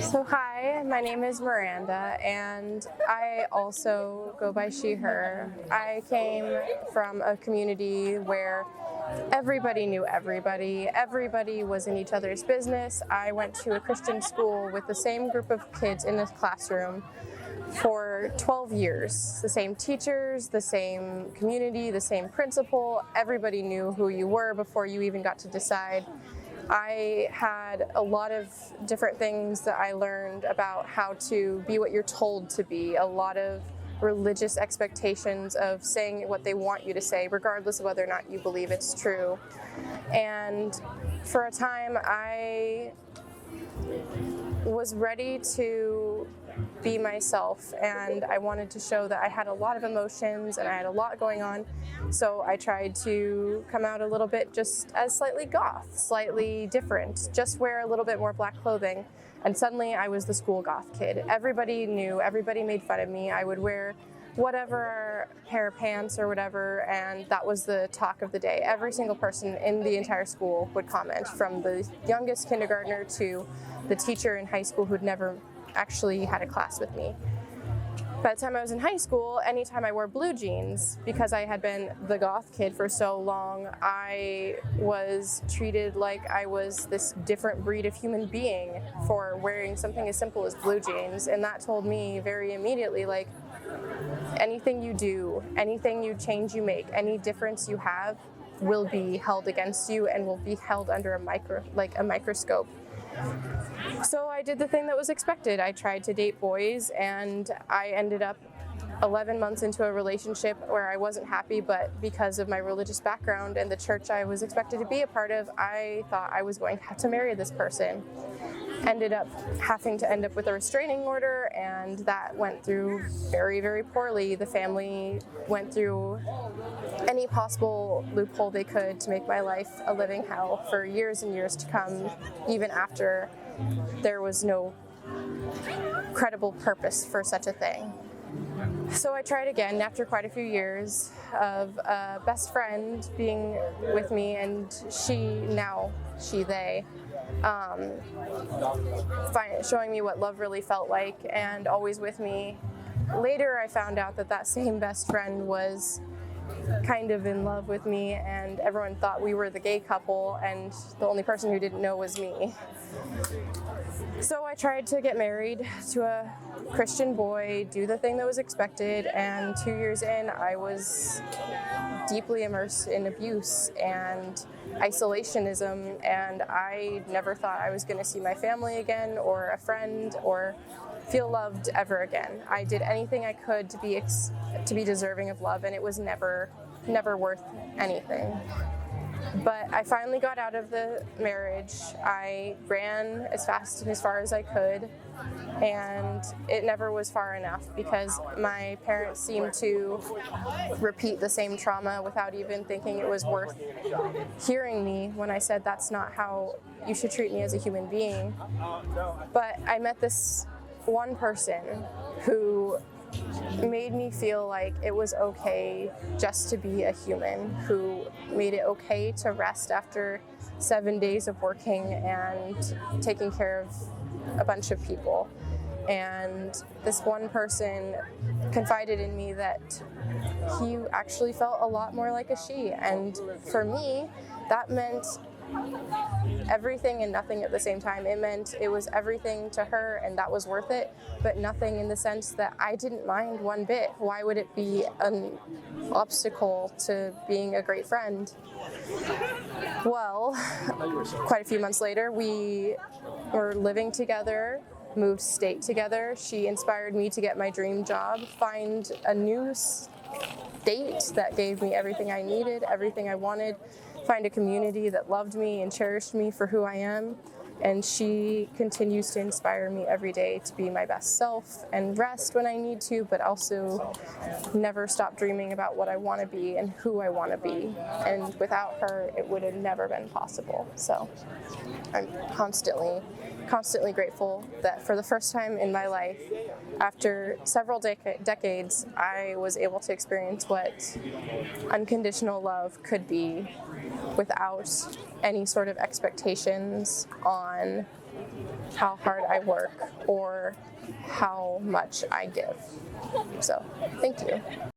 So hi, my name is Miranda, and I also go by she, her. I came from a community where everybody knew everybody. Everybody was in each other's business. I went to a Christian school with the same group of kids in this classroom for 12 years. The same teachers, the same community, the same principal. Everybody knew who you were before you even got to decide. I had a lot of different things that I learned about how to be what you're told to be, a lot of religious expectations of saying what they want you to say, regardless of whether or not you believe it's true. And for a time, I was ready to be myself, and I wanted to show that I had a lot of emotions and I had a lot going on. So I tried to come out a little bit just as slightly goth, slightly different, just wear a little bit more black clothing. And suddenly I was the school goth kid. Everybody knew, everybody made fun of me. I would wear whatever pair of pants or whatever, and that was the talk of the day. Every single person in the entire school would comment, from the youngest kindergartner to the teacher in high school who'd never actually had a class with me. By the time I was in high school, anytime I wore blue jeans, because I had been the goth kid for so long, I was treated like I was this different breed of human being for wearing something as simple as blue jeans. And that told me very immediately, like, anything you do, anything you change you make, any difference you have will be held against you and will be held under a microscope. So I did the thing that was expected. I tried to date boys, and I ended up 11 months into a relationship where I wasn't happy, but because of my religious background and the church I was expected to be a part of, I thought I was going to have to marry this person. Ended up having to end up with a restraining order, and that went through very, very poorly. The family went through any possible loophole they could to make my life a living hell for years and years to come, even after there was no credible purpose for such a thing. So I tried again after quite a few years of a best friend being with me, and they showing me what love really felt like and always with me. Later I found out that same best friend was kind of in love with me, and everyone thought we were the gay couple, and the only person who didn't know was me. So I tried to get married to a Christian boy, do the thing that was expected, and 2 years in, I was deeply immersed in abuse and isolationism, and I never thought I was going to see my family again, or a friend, or feel loved ever again. I did anything I could to be deserving of love, and it was never worth anything. But I finally got out of the marriage. I ran as fast and as far as I could, and it never was far enough because my parents seemed to repeat the same trauma without even thinking it was worth hearing me when I said that's not how you should treat me as a human being. But I met this one person who made me feel like it was okay just to be a human, who made it okay to rest after 7 days of working and taking care of a bunch of people. And this one person confided in me that he actually felt a lot more like a she. And for me, that meant everything and nothing at the same time. It meant it was everything to her, and that was worth it, but nothing in the sense that I didn't mind one bit. Why would it be an obstacle to being a great friend? Well, quite a few months later, we were living together, moved state together. She inspired me to get my dream job, find a new state that gave me everything I needed, everything I wanted, find a community that loved me and cherished me for who I am. And she continues to inspire me every day to be my best self and rest when I need to, but also never stop dreaming about what I want to be and who I want to be. And without her, it would have never been possible. So I'm constantly constantly grateful that for the first time in my life, after several decades, I was able to experience what unconditional love could be without any sort of expectations on how hard I work or how much I give. So, thank you.